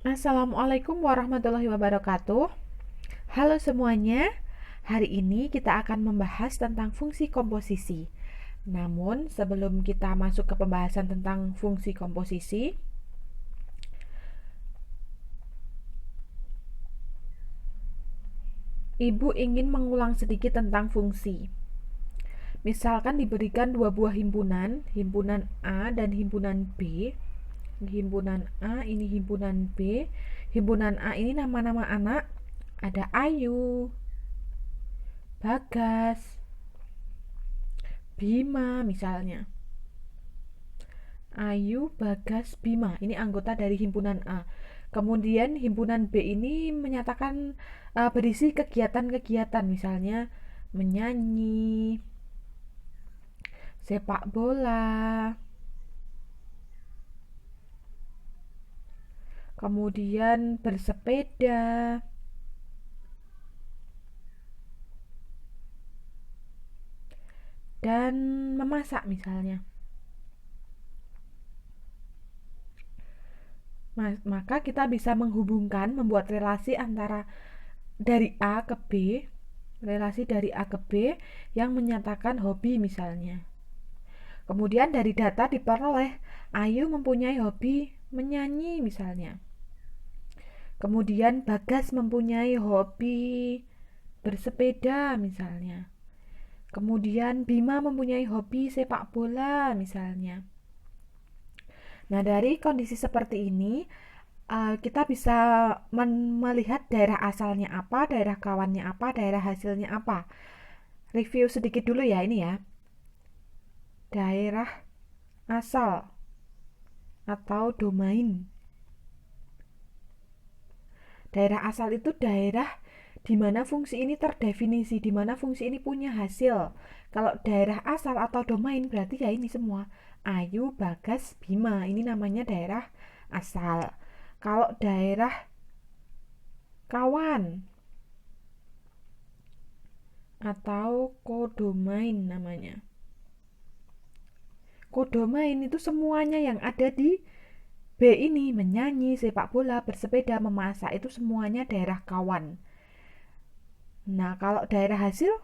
Assalamualaikum warahmatullahi wabarakatuh. Halo semuanya, hari ini kita akan membahas tentang fungsi komposisi. Namun, sebelum kita masuk ke pembahasan tentang fungsi komposisi, Ibu ingin mengulang sedikit tentang fungsi. Misalkan diberikan dua buah himpunan, himpunan A dan himpunan B. Himpunan A ini himpunan B. Himpunan A ini nama-nama anak, ada Ayu, Bagas, Bima misalnya. Ayu, Bagas, Bima. Ini anggota dari himpunan A. Kemudian himpunan B ini menyatakan berisi kegiatan-kegiatan, misalnya menyanyi, sepak bola, kemudian bersepeda, dan memasak misalnya. Maka kita bisa menghubungkan, membuat relasi antara dari A ke B, relasi dari A ke B yang menyatakan hobi misalnya. Kemudian dari data diperoleh Ayu mempunyai hobi menyanyi misalnya. Kemudian Bagas mempunyai hobi bersepeda misalnya. Kemudian Bima mempunyai hobi sepak bola misalnya. Nah, dari kondisi seperti ini kita bisa melihat daerah asalnya apa, daerah kawannya apa, daerah hasilnya apa. Review sedikit dulu ya ini ya. Daerah asal atau domain. Daerah asal itu daerah di mana fungsi ini terdefinisi, di mana fungsi ini punya hasil. Kalau daerah asal atau domain berarti ya ini semua. Ayu, Bagas, Bima, ini namanya daerah asal. Kalau daerah kawan atau kodomain namanya. Kodomain itu semuanya yang ada di B ini, menyanyi, sepak bola, bersepeda, memasak, itu semuanya daerah kawan. Nah, kalau daerah hasil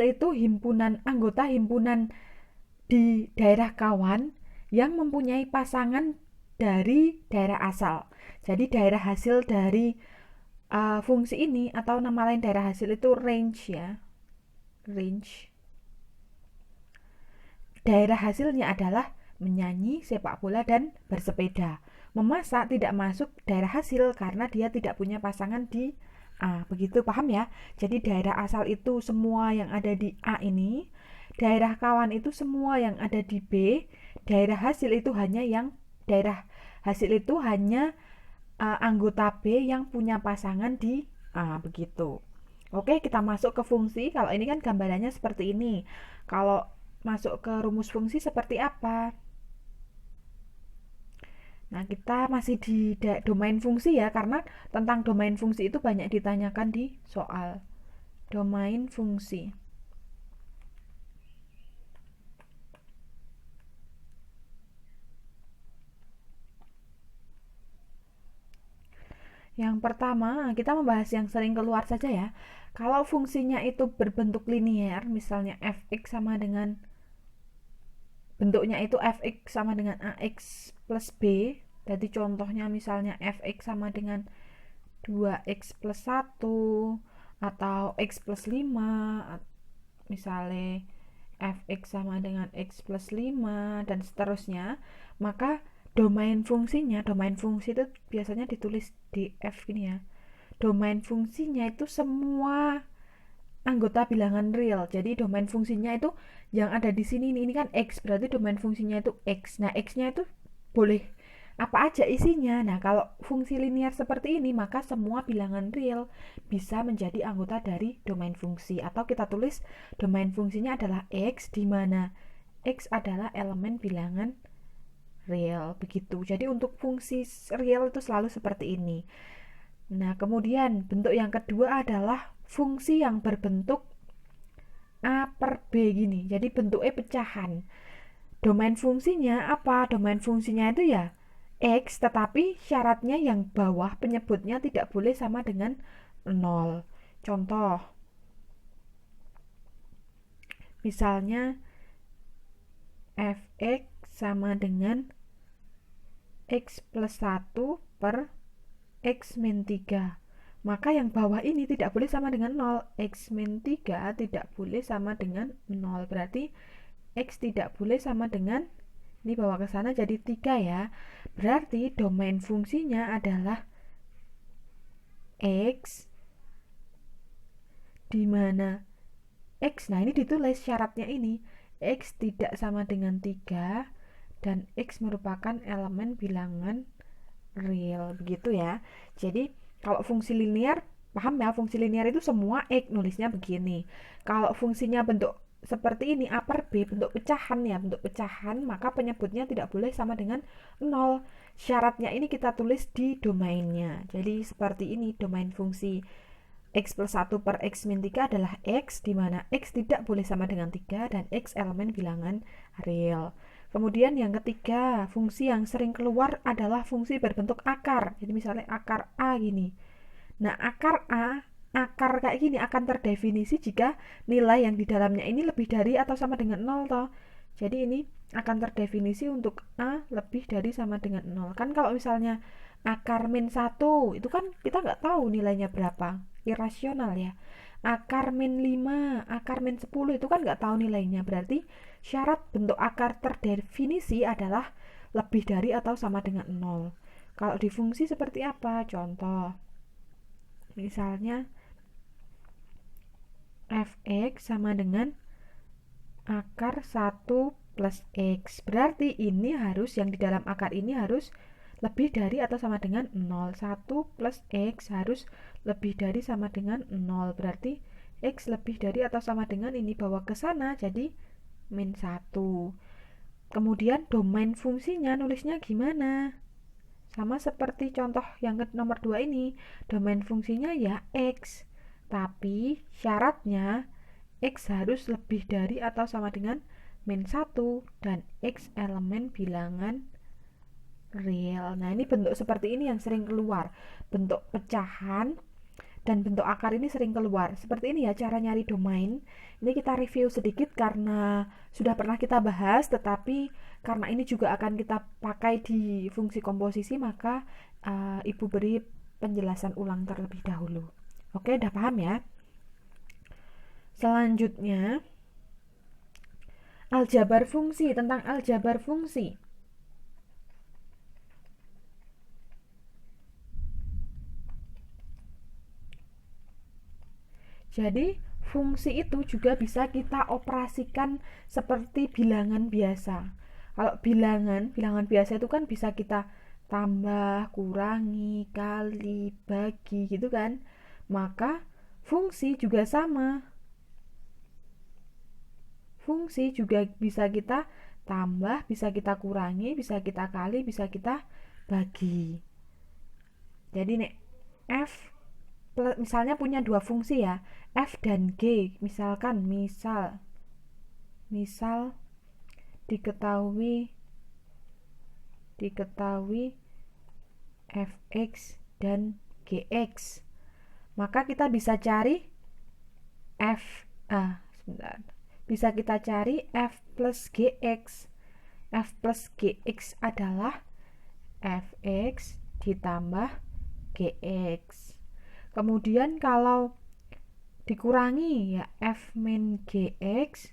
itu anggota himpunan di daerah kawan yang mempunyai pasangan dari daerah asal. Jadi daerah hasil dari fungsi ini atau nama lain daerah hasil itu range ya. Range. Daerah hasilnya adalah menyanyi, sepak bola, dan bersepeda. Memasak tidak masuk daerah hasil karena dia tidak punya pasangan di A. Begitu, paham ya? Jadi daerah asal itu semua yang ada di A ini, daerah kawan itu semua yang ada di B, daerah hasil itu hanya anggota B yang punya pasangan di A. Begitu. Oke, kita masuk ke fungsi. Kalau ini kan gambarannya seperti ini. Kalau masuk ke rumus fungsi seperti apa? Nah, kita masih di domain fungsi ya, karena tentang domain fungsi itu banyak ditanyakan di soal. Domain fungsi. Yang pertama, kita membahas yang sering keluar saja ya. Kalau fungsinya itu berbentuk linear, misalnya fx sama dengan bentuknya itu fx sama dengan ax plus b. Jadi contohnya misalnya fx sama dengan 2x plus 1 atau x plus 5, misalnya fx sama dengan x plus 5 dan seterusnya, maka domain fungsi itu biasanya ditulis di f ini ya. Domain fungsinya itu semua anggota bilangan real. Jadi domain fungsinya itu yang ada di sini, ini kan x, berarti domain fungsinya itu x. Nah, x-nya itu boleh apa aja isinya. Nah, kalau fungsi linear seperti ini, maka semua bilangan real bisa menjadi anggota dari domain fungsi. Atau kita tulis domain fungsinya adalah x, di mana x adalah elemen bilangan real. Begitu. Jadi untuk fungsi real itu selalu seperti ini. Nah, kemudian bentuk yang kedua adalah fungsi yang berbentuk A per B gini. Jadi bentuknya pecahan. Domain fungsinya apa? Domain fungsinya itu ya X, tetapi syaratnya yang bawah penyebutnya tidak boleh sama dengan 0. Contoh, misalnya fx sama dengan x plus 1 per x min 3. Maka yang bawah ini tidak boleh sama dengan 0. X min 3 tidak boleh sama dengan 0. Berarti X tidak boleh sama dengan, ini bawa ke sana jadi 3 ya. Berarti domain fungsinya adalah X, di mana X, nah ini ditulis syaratnya ini, X tidak sama dengan 3 dan X merupakan elemen bilangan real, begitu ya. Jadi kalau fungsi linear, paham ya, fungsi linear itu semua X, nulisnya begini. Kalau fungsinya bentuk seperti ini, A per B, bentuk pecahan ya, bentuk pecahan, maka penyebutnya tidak boleh sama dengan 0. Syaratnya ini kita tulis di domainnya. Jadi seperti ini domain fungsi X plus 1 per X min 3 adalah X, di mana X tidak boleh sama dengan 3 dan X elemen bilangan real. Kemudian yang ketiga, fungsi yang sering keluar adalah fungsi berbentuk akar. Jadi misalnya akar A gini. Nah, akar A, akar kayak gini akan terdefinisi jika nilai yang di dalamnya ini lebih dari atau sama dengan 0 toh. Jadi ini akan terdefinisi untuk A lebih dari sama dengan 0. Kan kalau misalnya akar min 1, itu kan kita nggak tahu nilainya berapa. Irasional ya. Akar min 5, akar min 10 itu kan nggak tahu nilainya. Berarti syarat bentuk akar terdefinisi adalah lebih dari atau sama dengan 0. Kalau di fungsi seperti apa? Contoh, misalnya fx sama dengan akar 1 plus x. Berarti ini harus, yang di dalam akar ini harus lebih dari atau sama dengan 0. 1 plus x harus lebih dari sama dengan 0. Berarti x lebih dari atau sama dengan ini, bawa ke sana jadi min 1. Kemudian domain fungsinya nulisnya gimana? Sama seperti contoh yang nomor 2 ini, domain fungsinya ya X. Tapi syaratnya X harus lebih dari atau sama dengan min 1 dan X elemen bilangan real. Nah, ini bentuk seperti ini yang sering keluar. Bentuk pecahan dan bentuk akar ini sering keluar. Seperti ini ya cara nyari domain. Ini kita review sedikit karena sudah pernah kita bahas, tetapi karena ini juga akan kita pakai di fungsi komposisi, maka Ibu beri penjelasan ulang terlebih dahulu. Oke, udah paham ya? Selanjutnya, aljabar fungsi, tentang aljabar fungsi. Jadi fungsi itu juga bisa kita operasikan seperti bilangan biasa. Kalau bilangan biasa itu kan bisa kita tambah, kurangi, kali, bagi gitu kan. Maka fungsi juga sama. Fungsi juga bisa kita tambah, bisa kita kurangi, bisa kita kali, bisa kita bagi. Jadi nih f misalnya punya dua fungsi ya, f dan g, misal diketahui fx dan gx, maka kita bisa cari sebentar, bisa kita cari f plus gx. F plus gx adalah fx ditambah gx. Kemudian kalau dikurangi ya f min gx,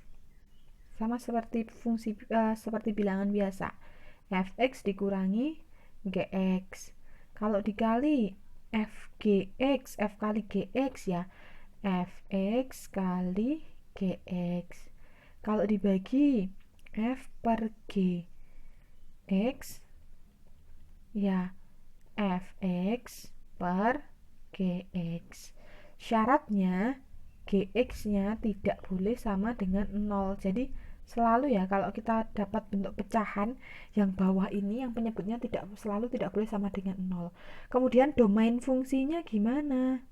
sama seperti fungsi seperti bilangan biasa, fx dikurangi gx. Kalau dikali fgx, f kali gx ya fx kali gx. Kalau dibagi f per gx ya fx per gx. Syaratnya gx-nya tidak boleh sama dengan 0. Jadi selalu ya kalau kita dapat bentuk pecahan yang bawah ini, yang penyebutnya selalu tidak boleh sama dengan 0. Kemudian domain fungsinya gimana?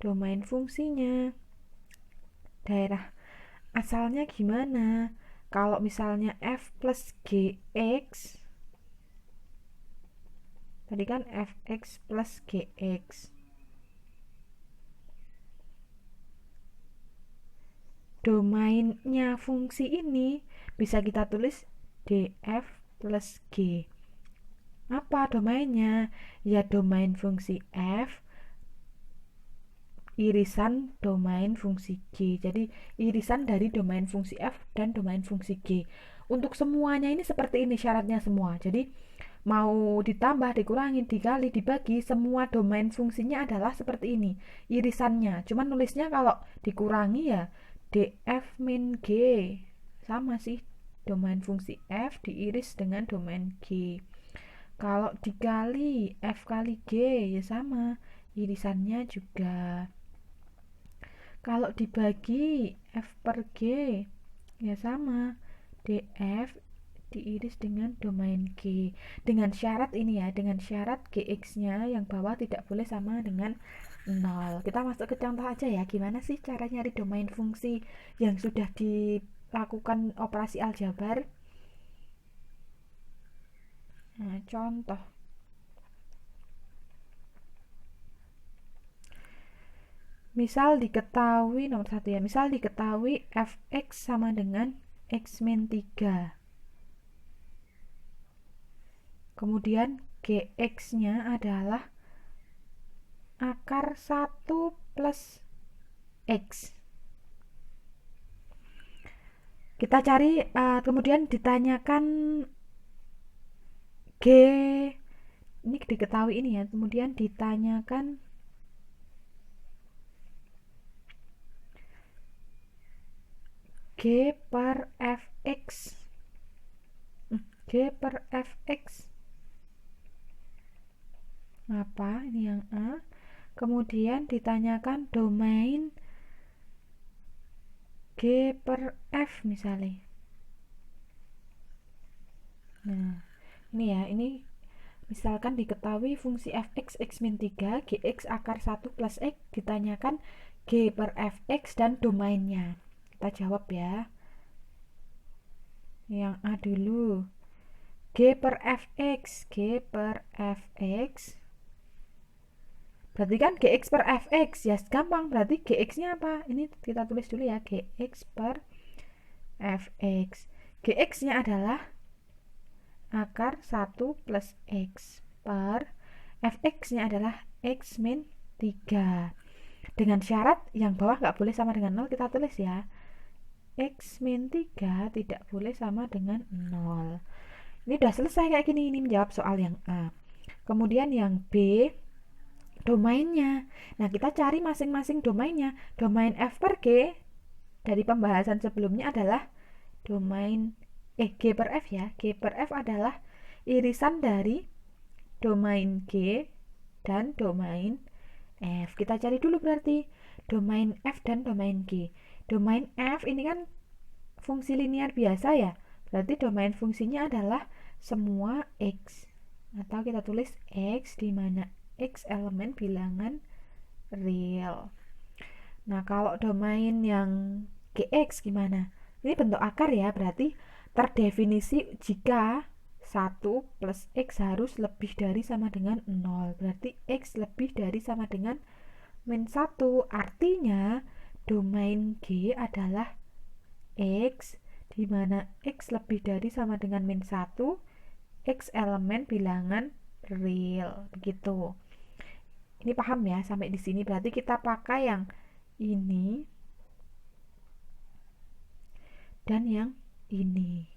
Domain fungsinya daerah asalnya gimana? Kalau misalnya f plus gx, tadi kan fx plus gx, domainnya fungsi ini bisa kita tulis df plus g. Apa domainnya? Ya domain fungsi f irisan domain fungsi g. Jadi irisan dari domain fungsi f dan domain fungsi g. Untuk semuanya ini seperti ini syaratnya semua. Jadi mau ditambah, dikurangi, dikali, dibagi, semua domain fungsinya adalah seperti ini irisannya. Cuman nulisnya kalau dikurangi ya df min g, sama sih, domain fungsi f diiris dengan domain g. Kalau dikali f kali g ya sama, irisannya juga. Kalau dibagi f per g ya sama, df diiris dengan domain g. Dengan syarat ini ya, dengan syarat gx-nya yang bawah tidak boleh sama dengan 0. Kita masuk ke contoh aja ya, gimana sih cara nyari domain fungsi yang sudah dilakukan operasi aljabar. Nah, contoh. Misal diketahui nomor 1 ya, misal diketahui fx sama dengan x min 3. Kemudian gx-nya adalah akar 1 plus x. Kita cari, kemudian ditanyakan g, ini diketahui ini ya, kemudian ditanyakan g per fx. G per fx apa? Ini yang A. Kemudian ditanyakan domain g per f misalnya. Nah, ini ya, ini misalkan diketahui fungsi fx x min 3, gx akar 1 plus x, ditanyakan g per fx dan domainnya. Kita jawab ya. Yang A dulu. G per fx, G per fx. Berarti kan gx per fx, ya gampang, berarti gx-nya apa? Ini kita tulis dulu ya, gx per fx. Gx-nya adalah akar 1 plus x per fx-nya adalah x min 3. Dengan syarat yang bawah nggak boleh sama dengan 0, kita tulis ya. X min 3 tidak boleh sama dengan 0. Ini udah selesai kayak gini, ini menjawab soal yang A. Kemudian yang B, domainnya. Nah, kita cari masing-masing domainnya. Domain f per g dari pembahasan sebelumnya adalah domain G per f ya. G per f adalah irisan dari domain G dan domain F. Kita cari dulu berarti domain F dan domain G. Domain F ini kan fungsi linear biasa ya. Berarti domain fungsinya adalah semua X. Atau kita tulis X di mana X elemen bilangan real. Nah, kalau domain yang GX gimana? Ini bentuk akar ya, berarti terdefinisi jika 1 plus X harus lebih dari sama dengan 0. Berarti X lebih dari sama dengan min 1. Artinya domain G adalah X, di mana X lebih dari sama dengan min 1, X elemen bilangan real. Begitu. Ini paham ya sampai di sini? Berarti kita pakai yang ini dan yang ini.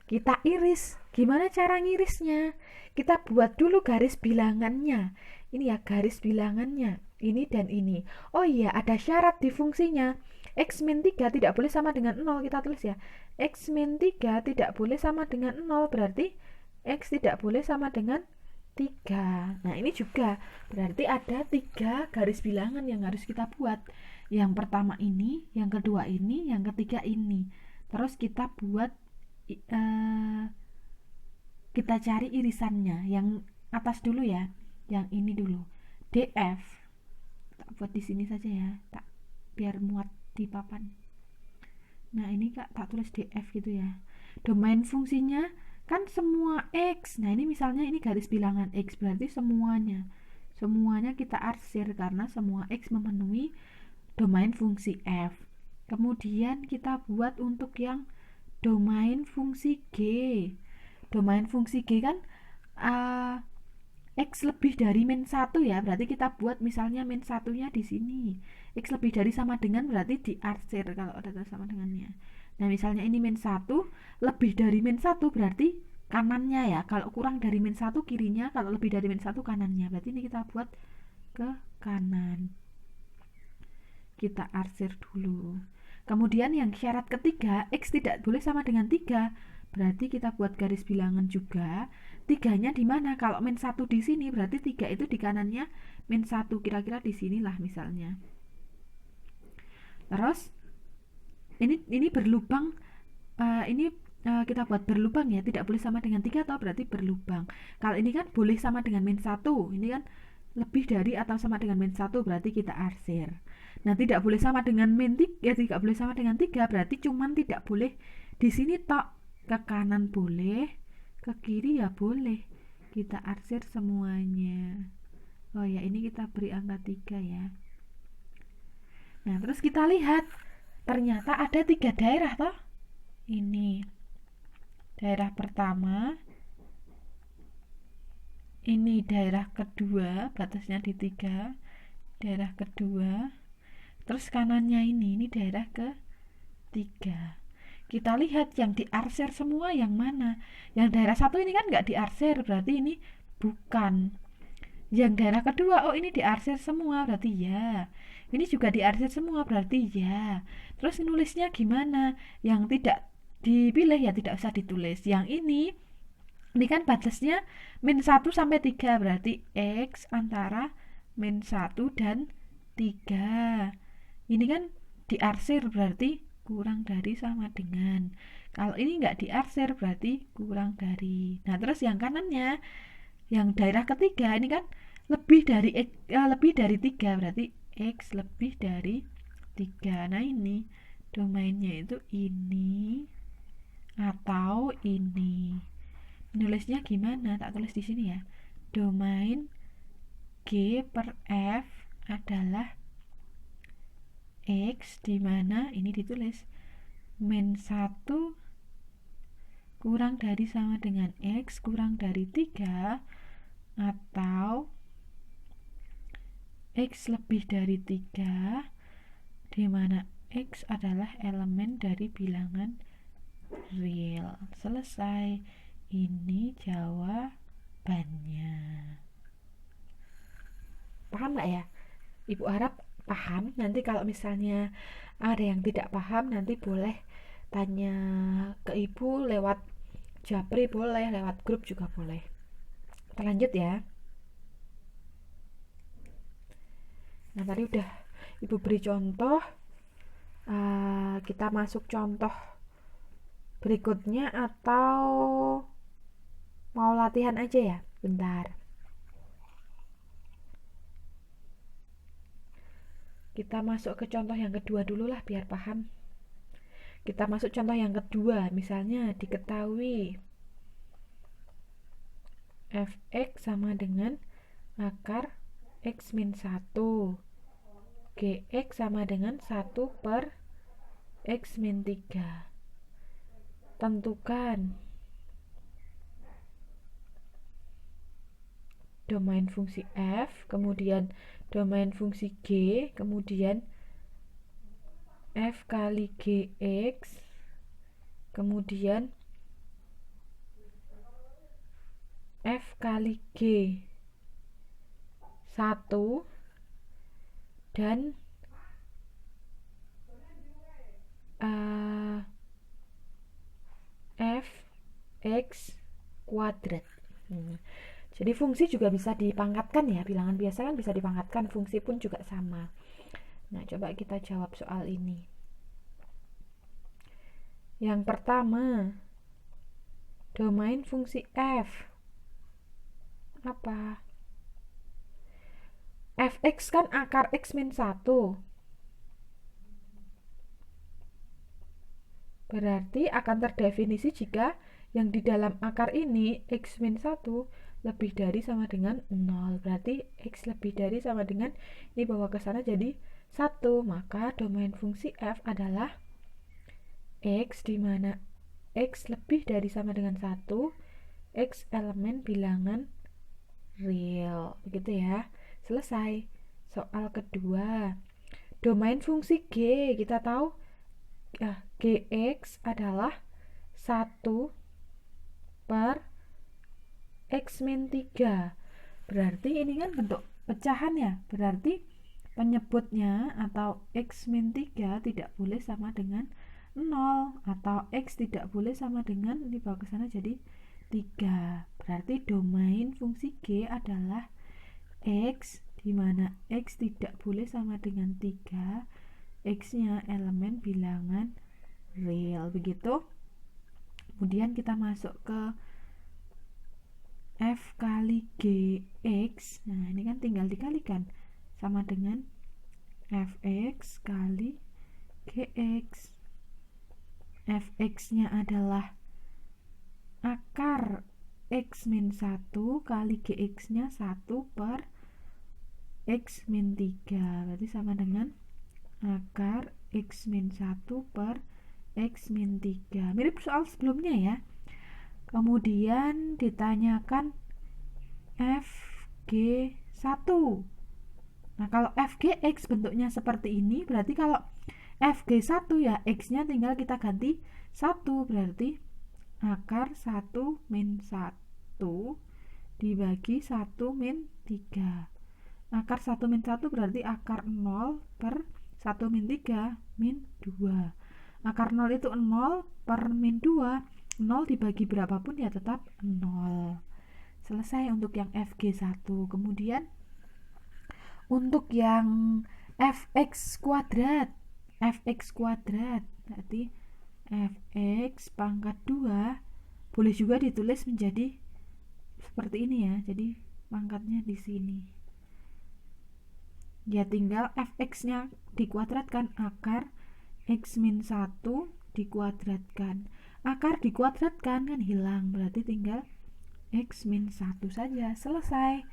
Kita iris. Gimana cara ngirisnya? Kita buat dulu garis bilangannya. Ini ya garis bilangannya. Ini dan ini. Oh iya, ada syarat di fungsinya. X min 3 tidak boleh sama dengan 0. Kita tulis ya. X min 3 tidak boleh sama dengan 0. Berarti X tidak boleh sama dengan 3. Nah, ini juga berarti ada 3 garis bilangan yang harus kita buat. Yang pertama ini, yang kedua ini, yang ketiga ini. Terus kita buat, kita cari irisannya. Yang atas dulu ya, yang ini dulu. DF. Tak buat di sini saja ya, tak biar muat di papan. Nah ini Kak tak tulis df gitu ya. Domain fungsinya kan semua X. Nah ini misalnya ini garis bilangan X, berarti semuanya kita arsir karena semua X memenuhi domain fungsi F. Kemudian kita buat untuk yang domain fungsi G. Domain fungsi G kan X lebih dari min 1 ya, berarti kita buat misalnya min 1-nya di sini. X lebih dari sama dengan berarti diarsir kalau ada sama dengannya. Nah misalnya ini min 1, lebih dari min 1 berarti kanannya ya. Kalau kurang dari min 1 kirinya, kalau lebih dari min 1 kanannya. Berarti ini kita buat ke kanan. Kita arsir dulu. Kemudian yang syarat ketiga, X tidak boleh sama dengan 3. Berarti kita buat garis bilangan juga. 3-nya di mana? Kalau min 1 di sini, berarti 3 itu di kanannya min 1. Kira-kira di sinilah misalnya. Terus ini berlubang, kita buat berlubang ya, tidak boleh sama dengan 3 atau berarti berlubang. Kalau ini kan boleh sama dengan min 1, ini kan lebih dari atau sama dengan min 1 berarti kita arsir. Nah tidak boleh sama dengan min 3, ya tidak boleh sama dengan 3 berarti cuman tidak boleh di sini tok. Ke kanan boleh, ke kiri ya boleh, kita arsir semuanya. Oh ya ini kita beri angka 3 ya. Nah terus kita lihat ternyata ada 3 daerah toh. Ini daerah pertama, ini daerah kedua, batasnya di 3, daerah kedua, terus kanannya ini daerah ketiga. Kita lihat yang diarsir semua yang mana. Yang daerah 1 ini kan nggak diarsir, berarti ini bukan. Yang daerah kedua, oh ini diarsir semua, berarti ya. Ini juga diarsir semua, berarti ya. Terus nulisnya gimana? Yang tidak dipilih ya tidak usah ditulis. Yang ini kan batasnya min 1 sampai 3, berarti X antara min 1 dan 3. Ini kan diarsir berarti kurang dari sama dengan. Kalau ini nggak diarsir berarti kurang dari. Nah terus yang kanannya, yang daerah ketiga ini kan lebih dari 3, berarti X lebih dari 3. Nah ini domainnya itu ini atau ini. Nulisnya gimana? Tak tulis di sini ya. Domain G per F adalah X, dimana ini ditulis min 1 kurang dari sama dengan X kurang dari 3 atau X lebih dari 3, dimana X adalah elemen dari bilangan real. Selesai. Ini jawabannya. Paham gak ya? Ibu harap paham. Nanti kalau misalnya ada yang tidak paham, nanti boleh tanya ke ibu lewat Japri, boleh lewat grup juga boleh. Kita lanjut ya. Nah tadi udah ibu beri contoh. Kita masuk contoh berikutnya atau mau latihan aja ya? Bentar. Kita masuk ke contoh yang kedua dulu lah biar paham. Kita masuk contoh yang kedua, misalnya diketahui fx sama dengan akar x min 1, gx sama dengan 1 per x min 3. Tentukan domain fungsi f, kemudian domain fungsi g, kemudian f kali gx, kemudian f kali g 1 dan f x kuadrat. Jadi fungsi juga bisa dipangkatkan ya, bilangan biasa kan bisa dipangkatkan, fungsi pun juga sama. Nah coba kita jawab soal ini. Yang pertama, domain fungsi f apa? Fx kan akar x min 1. Berarti akan terdefinisi jika yang di dalam akar ini x min 1 lebih dari sama dengan 0. Berarti x lebih dari sama dengan, ini bawa ke sana jadi 1. Maka domain fungsi f adalah x, di mana x lebih dari sama dengan 1, x elemen bilangan real. Begitu ya. Selesai. Soal kedua. Domain fungsi g, kita tahu gx adalah 1 per x min 3. Berarti ini kan bentuk pecahan ya. Berarti penyebutnya atau x min 3 tidak boleh sama dengan 0, atau x tidak boleh sama dengan, ini bawa ke sana jadi 3. Berarti domain fungsi g adalah x, di mana x tidak boleh sama dengan 3, x-nya elemen bilangan real. Begitu. Kemudian kita masuk ke f kali gx. Nah, ini kan tinggal dikalikan, sama dengan fx kali gx. Fx-nya adalah akar x min 1 kali gx-nya 1 per x min 3. Berarti sama dengan akar x min 1 per x min 3. Mirip soal sebelumnya ya. Kemudian ditanyakan fg1. Nah, kalau fgx bentuknya seperti ini, berarti kalau fg1 ya x-nya tinggal kita ganti 1. Berarti akar 1 min 1 dibagi 1 min 3. Akar 1 min 1 berarti akar 0 per 1 min 3 min 2. Akar 0 itu 0 per min 2. 0 dibagi berapapun ya tetap 0. Selesai untuk yang fg1. Kemudian untuk yang fx kuadrat. Fx kuadrat berarti fx pangkat 2 boleh juga ditulis menjadi seperti ini ya. Jadi pangkatnya di sini. Ya tinggal fx-nya dikuadratkan, akar x min 1 dikuadratkan. Akar dikuadratkan kan hilang, berarti tinggal x min 1 saja. Selesai.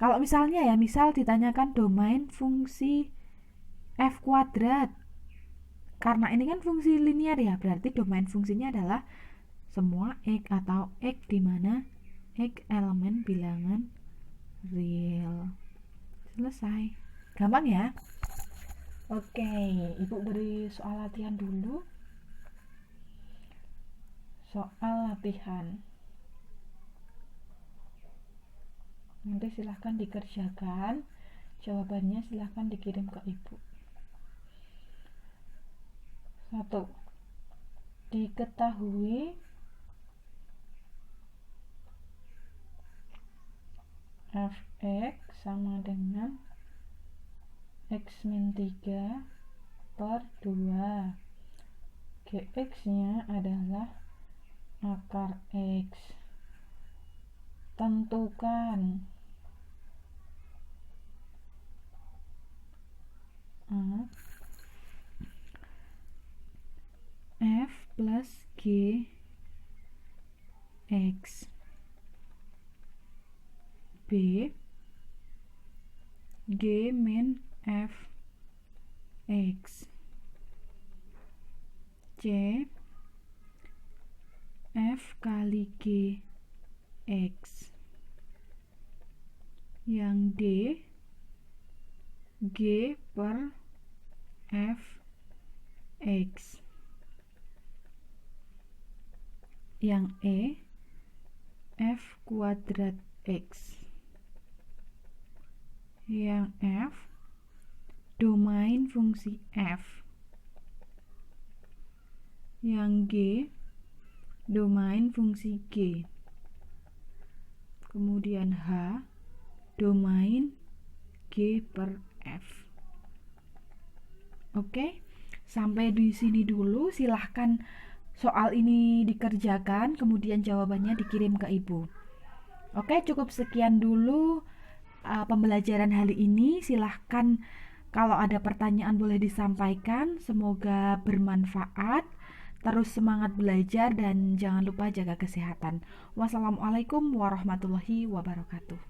Kalau misalnya ya, misal ditanyakan domain fungsi f kuadrat. Karena ini kan fungsi linear ya, berarti domain fungsinya adalah semua x atau x di mana x elemen bilangan real. Selesai. Gampang ya? Oke, Ibu beri soal latihan dulu. Soal latihan. Nanti silahkan dikerjakan. Jawabannya silahkan dikirim ke Ibu. 1. Diketahui fx sama dengan x min 3 per 2. Gx-nya adalah akar x. Tentukan A f plus g x, b g min f x, c f kali g x, yang d g per f x, yang e f kuadrat x, yang f domain fungsi f, yang g domain fungsi g, kemudian h domain g per f. Oke, sampai di sini dulu. Silahkan soal ini dikerjakan, kemudian jawabannya dikirim ke Ibu. Oke, cukup sekian dulu pembelajaran hari ini. Silahkan kalau ada pertanyaan boleh disampaikan. Semoga bermanfaat. terus semangat belajar dan jangan lupa jaga kesehatan. Wassalamualaikum warahmatullahi wabarakatuh.